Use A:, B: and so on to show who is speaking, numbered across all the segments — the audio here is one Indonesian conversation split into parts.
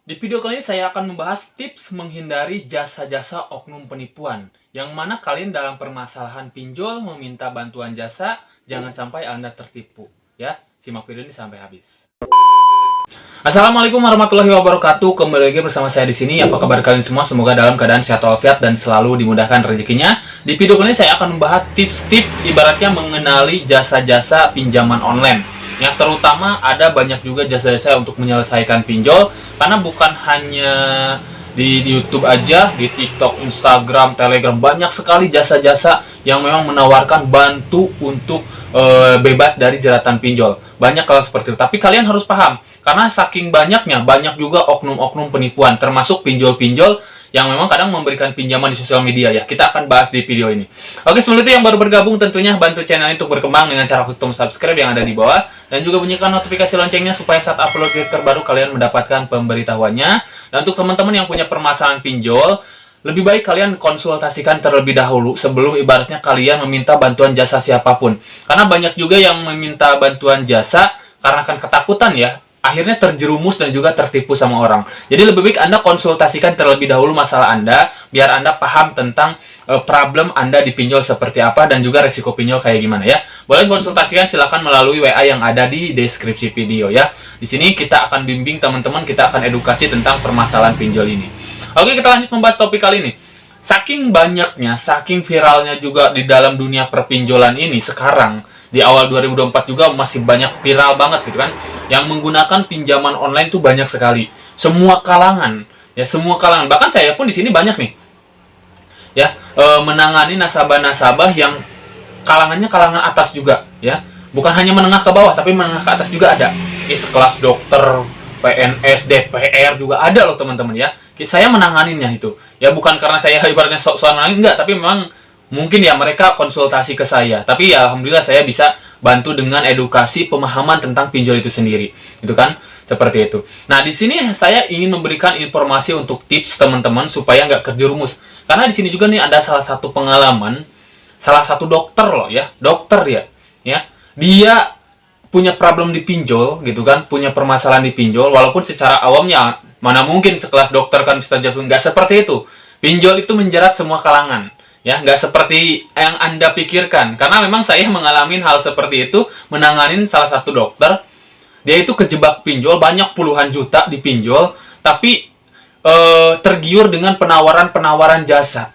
A: Di video kali ini saya akan membahas tips menghindari jasa-jasa oknum penipuan. Yang mana kalian dalam permasalahan pinjol meminta bantuan jasa, jangan sampai Anda tertipu. Ya, simak video ini sampai habis. Assalamualaikum warahmatullahi wabarakatuh. Kembali lagi bersama saya di sini. Apa kabar kalian semua? Semoga dalam keadaan sehat walafiat dan selalu dimudahkan rezekinya. Di video kali ini saya akan membahas tips-tips ibaratnya mengenali jasa-jasa pinjaman online. Yang terutama ada banyak juga jasa-jasa untuk menyelesaikan pinjol, karena bukan hanya di YouTube aja, di TikTok, Instagram, Telegram, banyak sekali jasa-jasa yang memang menawarkan bantu untuk bebas dari jeratan pinjol. Banyak kalau seperti itu. Tapi kalian harus paham, karena saking banyaknya, banyak juga oknum-oknum penipuan, termasuk pinjol-pinjol yang memang kadang memberikan pinjaman di sosial media ya. Kita akan bahas di video ini. Oke, sebelum itu yang baru bergabung tentunya bantu channel ini untuk berkembang dengan cara klik tombol subscribe yang ada di bawah. Dan juga bunyikan notifikasi loncengnya supaya saat upload video terbaru kalian mendapatkan pemberitahuannya. Dan untuk teman-teman yang punya permasalahan pinjol, lebih baik kalian konsultasikan terlebih dahulu sebelum ibaratnya kalian meminta bantuan jasa siapapun. Karena banyak juga yang meminta bantuan jasa karena akan ketakutan ya, akhirnya terjerumus dan juga tertipu sama orang. Jadi lebih baik Anda konsultasikan terlebih dahulu masalah Anda, biar Anda paham tentang problem Anda di pinjol seperti apa dan juga resiko pinjol kayak gimana ya. Boleh konsultasikan silakan melalui WA yang ada di deskripsi video ya. Di sini kita akan bimbing teman-teman, kita akan edukasi tentang permasalahan pinjol ini. Oke, kita lanjut membahas topik kali ini. Saking banyaknya, saking viralnya juga di dalam dunia perpinjolan ini sekarang, di awal 2024 juga masih banyak viral banget gitu kan, yang menggunakan pinjaman online tuh banyak sekali. Semua kalangan, ya semua kalangan. Bahkan saya pun di sini banyak nih, ya menangani nasabah-nasabah yang kalangannya kalangan atas juga, ya. Bukan hanya menengah ke bawah, tapi menengah ke atas juga ada. Ini sekelas dokter, PNS, DPR juga ada loh teman-teman ya. Saya menanganinya itu. Ya bukan karena saya ibaratnya sok-sokan menangani, enggak, tapi memang mungkin ya mereka konsultasi ke saya. Tapi ya alhamdulillah saya bisa bantu dengan edukasi pemahaman tentang pinjol itu sendiri. Itu kan seperti itu. Nah, di sini saya ingin memberikan informasi untuk tips teman-teman supaya nggak terjerumus. Karena di sini juga nih ada salah satu pengalaman salah satu dokter loh ya. Dokter dia, ya. Dia punya problem di pinjol gitu kan, punya permasalahan di pinjol, walaupun secara awamnya mana mungkin sekelas dokter kan bisa jatuh, nggak seperti itu. Pinjol itu menjerat semua kalangan, ya nggak seperti yang Anda pikirkan. Karena memang saya mengalami hal seperti itu, menanganin salah satu dokter, dia itu kejebak pinjol, banyak puluhan juta di pinjol, tapi tergiur dengan penawaran-penawaran jasa,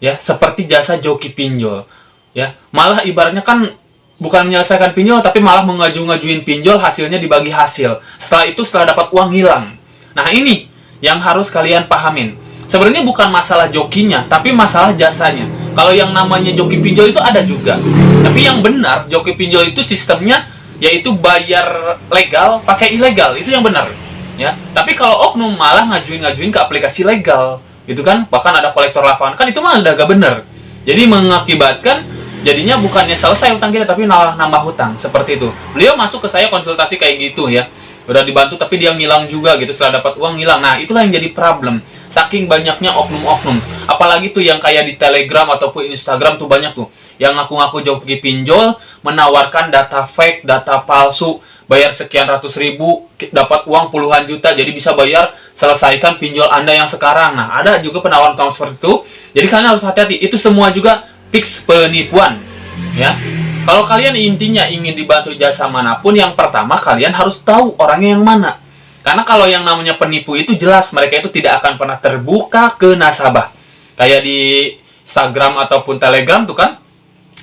A: ya seperti jasa joki pinjol, ya malah ibaratnya kan bukan menyelesaikan pinjol, tapi malah ngajuin pinjol, hasilnya dibagi hasil. Setelah itu, setelah dapat uang, hilang. Nah, ini yang harus kalian pahamin. Sebenarnya bukan masalah jokinya, tapi masalah jasanya. Kalau yang namanya joki pinjol itu ada juga. Tapi yang benar, joki pinjol itu sistemnya yaitu bayar legal, pakai ilegal. Itu yang benar. Ya. Tapi kalau oknum malah ngajuin ke aplikasi legal. Gitu kan? Bahkan ada kolektor lapangan. Kan itu mah udah gak benar. Jadi mengakibatkan jadinya bukannya selesai hutang kita, tapi malah nambah hutang. Seperti itu. Beliau masuk ke saya konsultasi kayak gitu ya. Udah dibantu, tapi dia ngilang juga gitu. Setelah dapat uang, ngilang. Nah, itulah yang jadi problem. Saking banyaknya oknum-oknum. Apalagi tuh yang kayak di Telegram ataupun Instagram tuh banyak tuh. Yang ngaku-ngaku joki pinjol, menawarkan data fake, data palsu. Bayar sekian ratus ribu, dapat uang puluhan juta. Jadi bisa bayar, selesaikan pinjol Anda yang sekarang. Nah, ada juga penawaran seperti itu. Jadi kalian harus hati-hati. Itu semua juga fix penipuan, ya. Kalau kalian intinya ingin dibantu jasa manapun, yang pertama kalian harus tahu orangnya yang mana. Karena kalau yang namanya penipu itu jelas mereka itu tidak akan pernah terbuka ke nasabah. Kayak di Instagram ataupun Telegram tuh kan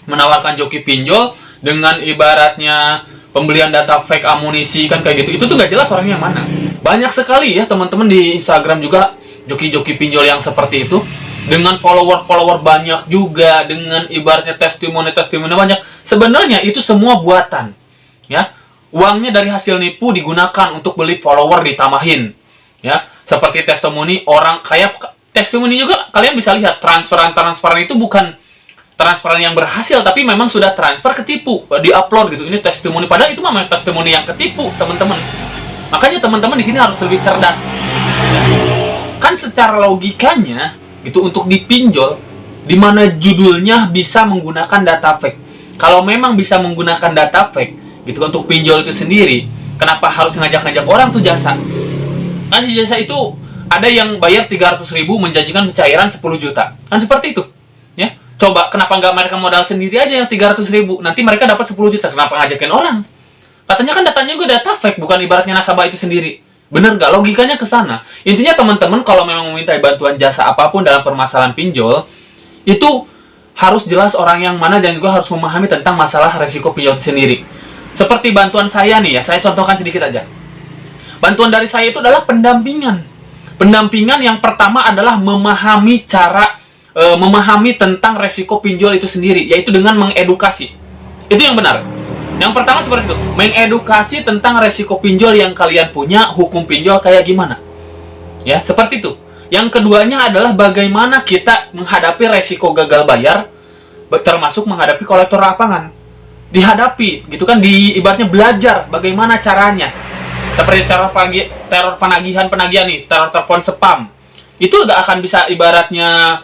A: menawarkan joki pinjol dengan ibaratnya pembelian data fake amunisi kan kayak gitu. Itu tuh gak jelas orangnya yang mana. Banyak sekali ya teman-teman di Instagram juga joki-joki pinjol yang seperti itu. Dengan follower banyak juga, dengan ibaratnya testimoni banyak. Sebenarnya itu semua buatan, ya. Uangnya dari hasil nipu digunakan untuk beli follower ditambahin, ya. Seperti testimoni orang kayak testimoni juga kalian bisa lihat transferan itu bukan transferan yang berhasil, tapi memang sudah transfer ketipu, diupload gitu. Ini testimoni, padahal itu memang testimoni yang ketipu, teman-teman. Makanya teman-teman di sini harus lebih cerdas. Ya. Kan secara logikanya itu untuk dipinjol, di mana judulnya bisa menggunakan data fake. Kalau memang bisa menggunakan data fake, gitu untuk pinjol itu sendiri, kenapa harus ngajak-ngajak orang tuh jasa? Kan si jasa itu ada yang bayar 300.000 menjanjikan pencairan 10 juta. Kan seperti itu. Ya. Coba kenapa nggak mereka modal sendiri aja yang 300.000? Nanti mereka dapat 10 juta. Kenapa ngajakin orang? Katanya kan datanya gue data fake, bukan ibaratnya nasabah itu sendiri. Bener nggak? Logikanya ke sana. Intinya teman-teman kalau memang meminta bantuan jasa apapun dalam permasalahan pinjol, itu harus jelas orang yang mana dan juga harus memahami tentang masalah resiko pinjol itu sendiri. Seperti bantuan saya nih ya, saya contohkan sedikit aja. Bantuan dari saya itu adalah pendampingan. Pendampingan yang pertama adalah memahami memahami tentang resiko pinjol itu sendiri, yaitu dengan mengedukasi. Itu yang benar. Yang pertama seperti itu, mengedukasi tentang resiko pinjol yang kalian punya, hukum pinjol kayak gimana. Ya, seperti itu. Yang keduanya adalah bagaimana kita menghadapi resiko gagal bayar, termasuk menghadapi kolektor lapangan. Dihadapi, gitu kan, ibaratnya belajar bagaimana caranya. Seperti teror penagihan nih, teror telepon spam. Itu nggak akan bisa ibaratnya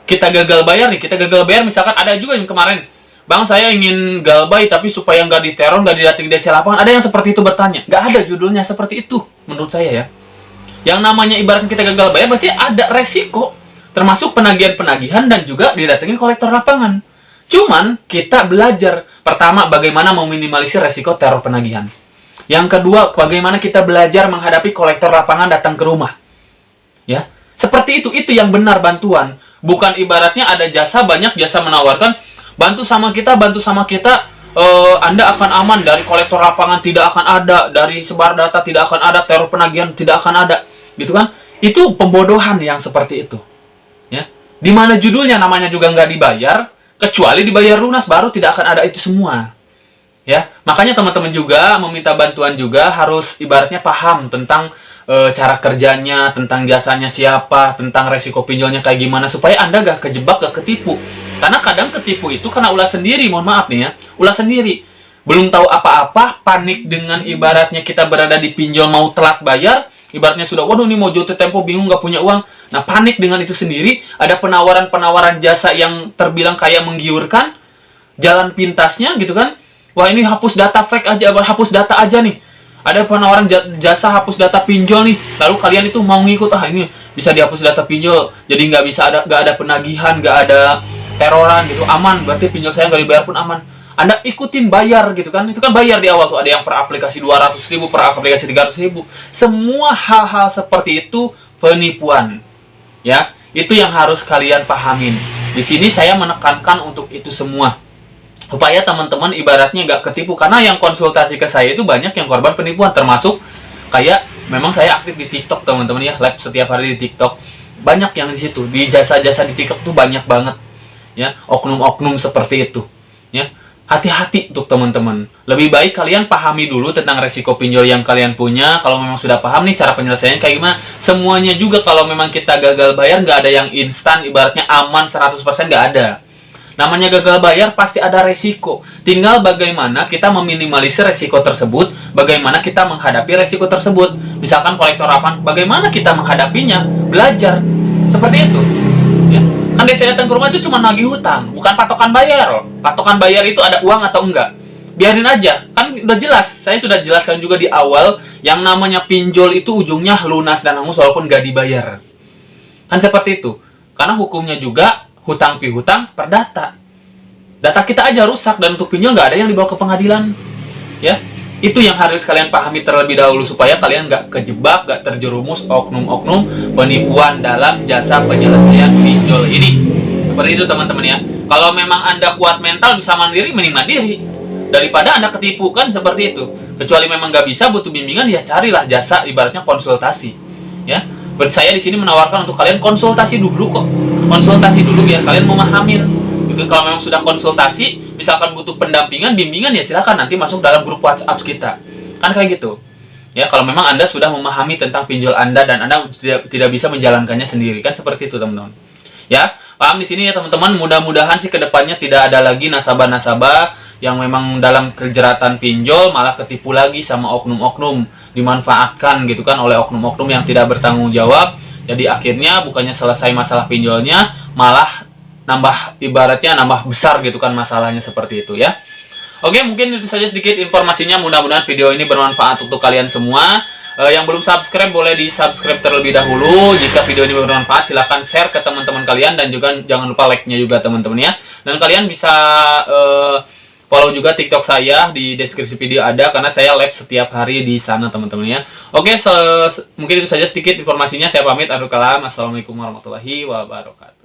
A: kita gagal bayar nih. Kita gagal bayar misalkan ada juga yang kemarin, Bang, saya ingin galbay tapi supaya nggak diteror, nggak didatangi desa lapangan. Ada yang seperti itu bertanya. Nggak ada judulnya seperti itu, menurut saya ya. Yang namanya ibarat kita gagal bayar berarti ada resiko. Termasuk penagihan-penagihan dan juga didatangi kolektor lapangan. Cuman kita belajar. Pertama, bagaimana meminimalisir resiko teror penagihan. Yang kedua, bagaimana kita belajar menghadapi kolektor lapangan datang ke rumah. Ya, seperti itu yang benar bantuan. Bukan ibaratnya ada jasa, banyak jasa menawarkan, bantu sama kita, Anda akan aman dari kolektor lapangan, tidak akan ada, dari sebar data tidak akan ada, teror penagihan tidak akan ada, gitu kan? Itu pembodohan yang seperti itu. Ya, dimana judulnya namanya juga nggak dibayar, kecuali dibayar lunas, baru tidak akan ada itu semua. Ya, makanya teman-teman juga meminta bantuan juga harus ibaratnya paham tentang cara kerjanya, tentang jasanya siapa, tentang resiko pinjolnya kayak gimana, supaya Anda gak kejebak, gak ketipu. Karena kadang ketipu itu karena ulah sendiri, mohon maaf nih ya, ulah sendiri. Belum tahu apa-apa, panik dengan ibaratnya kita berada di pinjol mau telat bayar, ibaratnya sudah, waduh ini mau jatuh tempo, bingung gak punya uang. Nah, panik dengan itu sendiri, ada penawaran-penawaran jasa yang terbilang kayak menggiurkan, jalan pintasnya gitu kan. Wah, ini hapus data fake aja, hapus data aja nih. Ada penawaran jasa hapus data pinjol nih. Lalu kalian itu mau ngikut, ini bisa dihapus data pinjol. Jadi nggak ada penagihan, nggak ada teroran gitu, aman. Berarti pinjol saya nggak dibayar pun aman. Anda ikutin bayar gitu kan. Itu kan bayar di awal tuh. Ada yang per aplikasi 200.000, per aplikasi 300.000. Semua hal-hal seperti itu penipuan. Ya, itu yang harus kalian pahamin. Di sini saya menekankan untuk itu semua. Supaya teman-teman ibaratnya nggak ketipu. Karena yang konsultasi ke saya itu banyak yang korban penipuan. Termasuk kayak memang saya aktif di TikTok teman-teman ya. Live setiap hari di TikTok. Banyak yang di situ. Di jasa-jasa di TikTok tuh banyak banget. Ya, oknum-oknum seperti itu. Ya, hati-hati untuk teman-teman. Lebih baik kalian pahami dulu tentang resiko pinjol yang kalian punya. Kalau memang sudah paham nih cara penyelesaiannya kayak gimana. Semuanya juga kalau memang kita gagal bayar nggak ada yang instan. Ibaratnya aman 100% nggak ada. Namanya gagal bayar pasti ada resiko. Tinggal bagaimana kita meminimalisir resiko tersebut, bagaimana kita menghadapi resiko tersebut. Misalkan kolektor lapangan, bagaimana kita menghadapinya, belajar. Seperti itu. Ya. Kan saya datang ke rumah itu cuma nagih hutang, bukan patokan bayar. Patokan bayar itu ada uang atau enggak. Biarin aja, kan udah jelas. Saya sudah jelaskan juga di awal, yang namanya pinjol itu ujungnya lunas dan hangus walaupun nggak dibayar. Kan seperti itu. Karena hukumnya juga hutang piutang perdata. Data kita aja rusak dan untuk pinjol nggak ada yang dibawa ke pengadilan. Ya, itu yang harus kalian pahami terlebih dahulu supaya kalian nggak kejebak, nggak terjerumus oknum-oknum penipuan dalam jasa penyelesaian pinjol ini. Seperti itu teman-teman ya. Kalau memang Anda kuat mental bisa mandiri, mending mandiri daripada Anda ketipu, kan seperti itu. Kecuali memang nggak bisa, butuh bimbingan, ya carilah jasa ibaratnya konsultasi. Ya. Saya di sini menawarkan untuk kalian konsultasi dulu kok. Konsultasi dulu biar kalian memahami. Gitu. Kalau memang sudah konsultasi, misalkan butuh pendampingan, bimbingan, ya silakan nanti masuk dalam grup WhatsApp kita. Kan kayak gitu. Ya, kalau memang Anda sudah memahami tentang pinjol Anda dan Anda tidak bisa menjalankannya sendiri, kan seperti itu, teman-teman. Ya, paham di sini ya, teman-teman. Mudah-mudahan sih kedepannya tidak ada lagi nasabah-nasabah yang memang dalam kejeratan pinjol malah ketipu lagi sama oknum-oknum, dimanfaatkan gitu kan oleh oknum-oknum yang tidak bertanggung jawab. Jadi akhirnya bukannya selesai masalah pinjolnya, malah ibaratnya nambah besar gitu kan masalahnya, seperti itu ya. Oke, mungkin itu saja sedikit informasinya. Mudah-mudahan video ini bermanfaat untuk kalian semua. Yang belum subscribe boleh di subscribe terlebih dahulu. Jika video ini bermanfaat silahkan share ke teman-teman kalian, dan juga jangan lupa like-nya juga teman-teman ya. Dan kalian bisa follow juga TikTok saya, di deskripsi video ada, karena saya live setiap hari di sana teman-teman ya. Oke, mungkin itu saja sedikit informasinya. Saya pamit. Assalamualaikum warahmatullahi wabarakatuh.